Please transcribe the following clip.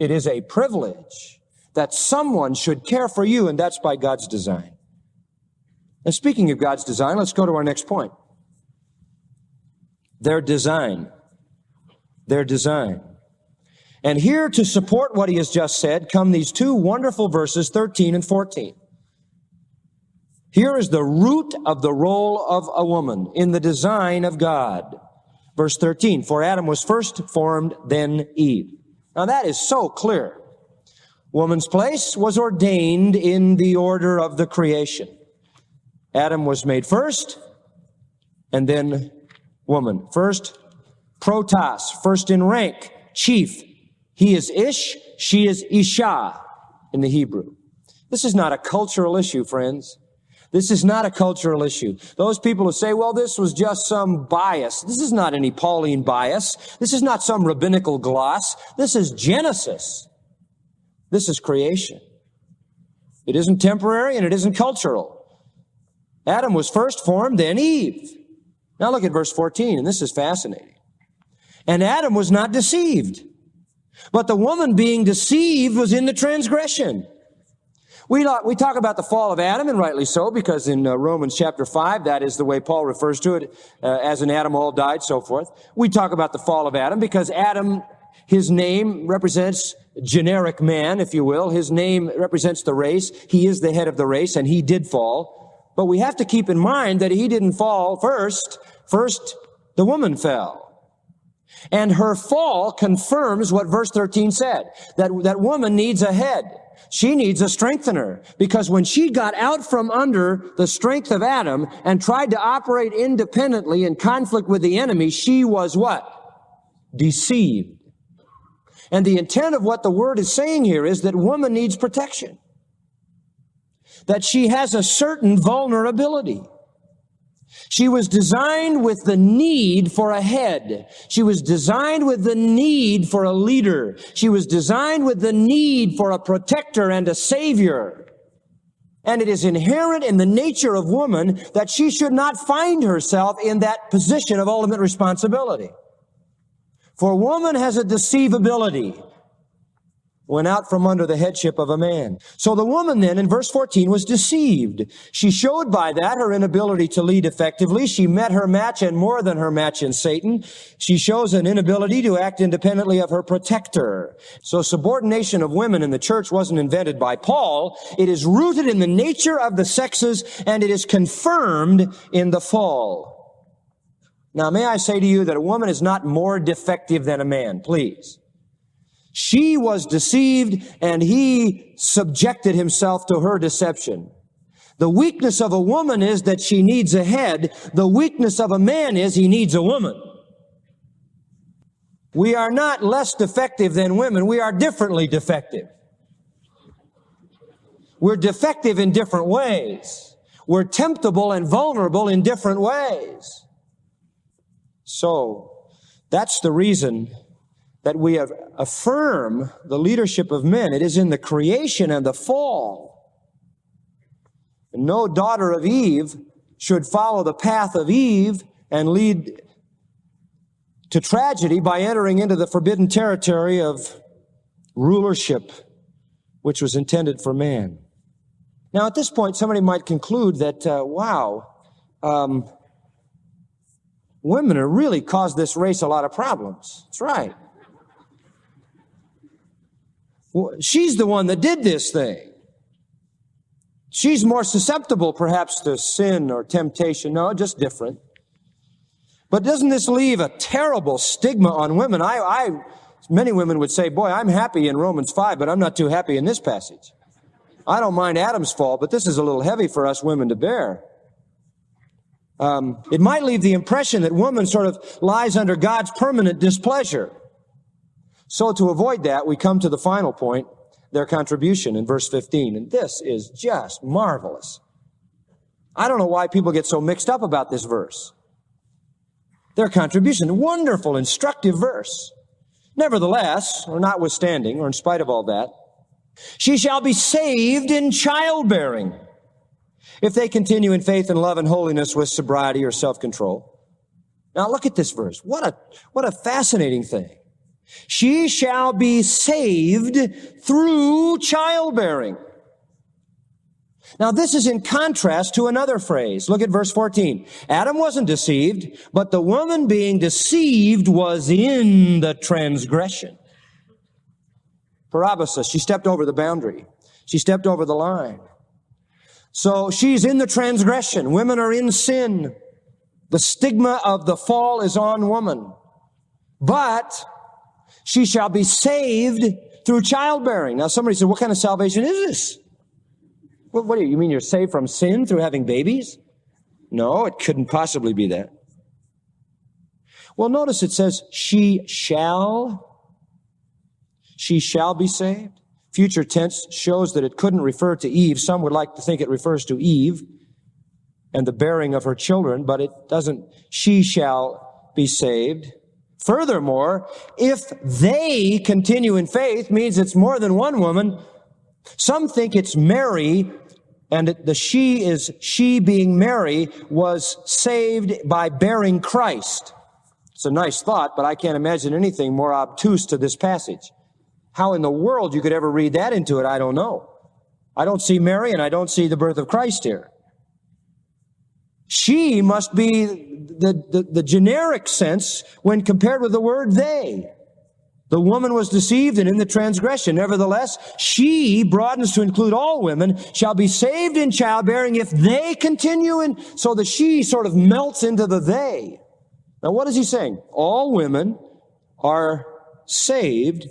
It is a privilege that someone should care for you, and that's by God's design. And speaking of God's design, let's go to our next point. Their design. Their design. And here to support what he has just said come these two wonderful verses, 13 and 14. Here is the root of the role of a woman in the design of God. Verse 13, for Adam was first formed, then Eve. Now that is so clear. Woman's place was ordained in the order of the creation. Adam was made first, and then woman. First, protas, first in rank, chief. He is Ish, she is Isha in the Hebrew. This is not a cultural issue, friends. This is not a cultural issue. Those people who say, well, this was just some bias. This is not any Pauline bias. This is not some rabbinical gloss. This is Genesis. This is creation. It isn't temporary and it isn't cultural. Adam was first formed, then Eve. Now look at verse 14, and this is fascinating. And Adam was not deceived, but the woman being deceived was in the transgression. We talk about the fall of Adam, and rightly so, because in Romans chapter 5, that is the way Paul refers to it, as in Adam all died, so forth. We talk about the fall of Adam because Adam, his name represents generic man, if you will. His name represents the race. He is the head of the race, and he did fall. But we have to keep in mind that he didn't fall first. First, the woman fell. And her fall confirms what verse 13 said, that woman needs a head. She needs a strengthener, because when she got out from under the strength of Adam and tried to operate independently in conflict with the enemy, she was what? Deceived. And the intent of what the word is saying here is that woman needs protection, that she has a certain vulnerability. She was designed with the need for a head. She was designed with the need for a leader. She was designed with the need for a protector and a savior. And it is inherent in the nature of woman that she should not find herself in that position of ultimate responsibility. For woman has a deceivability when out from under the headship of a man. So the woman then, in verse 14, was deceived. She showed by that her inability to lead effectively. She met her match and more than her match in Satan. She shows an inability to act independently of her protector. So subordination of women in the church wasn't invented by Paul. It is rooted in the nature of the sexes, and it is confirmed in the fall. Now, may I say to you that a woman is not more defective than a man, please. She was deceived, and he subjected himself to her deception. The weakness of a woman is that she needs a head. The weakness of a man is he needs a woman. We are not less defective than women. We are differently defective. We're defective in different ways. We're temptable and vulnerable in different ways. So, that's the reason that we affirm the leadership of men. It is in the creation and the fall. And no daughter of Eve should follow the path of Eve and lead to tragedy by entering into the forbidden territory of rulership, which was intended for man. Now, at this point, somebody might conclude that, women have really caused this race a lot of problems. That's right. She's the one that did this thing. She's more susceptible, perhaps, to sin or temptation. No, just different. But doesn't this leave a terrible stigma on women? Many women would say, boy, I'm happy in Romans 5, but I'm not too happy in this passage. I don't mind Adam's fall, but this is a little heavy for us women to bear. It might leave the impression that woman sort of lies under God's permanent displeasure. So to avoid that, we come to the final point, their contribution in verse 15. And this is just marvelous. I don't know why people get so mixed up about this verse. Their contribution, wonderful, instructive verse. Nevertheless, or notwithstanding, or in spite of all that, she shall be saved in childbearing, if they continue in faith and love and holiness with sobriety or self-control. Now look at this verse. What a fascinating thing. She shall be saved through childbearing. Now, this is in contrast to another phrase. Look at verse 14. Adam wasn't deceived, but the woman being deceived was in the transgression. Parabasis, she stepped over the boundary. She stepped over the line. So she's in the transgression. Women are in sin. The stigma of the fall is on woman. But she shall be saved through childbearing. Now, somebody said, what kind of salvation is this? What do you mean you're saved from sin through having babies? No, it couldn't possibly be that. Well, notice it says, she shall be saved. Future tense shows that it couldn't refer to Eve. Some would like to think it refers to Eve and the bearing of her children, but it doesn't. She shall be saved. Furthermore, if they continue in faith means it's more than one woman. Some think it's Mary, and the she being Mary was saved by bearing Christ. It's a nice thought, but I can't imagine anything more obtuse to this passage. How in the world you could ever read that into it, I don't know. I don't see Mary, and I don't see the birth of Christ here. She must be the generic sense when compared with the word they. The woman was deceived and in the transgression. Nevertheless, she broadens to include all women, shall be saved in childbearing if they continue in. So the she sort of melts into the they. Now what is he saying? All women are saved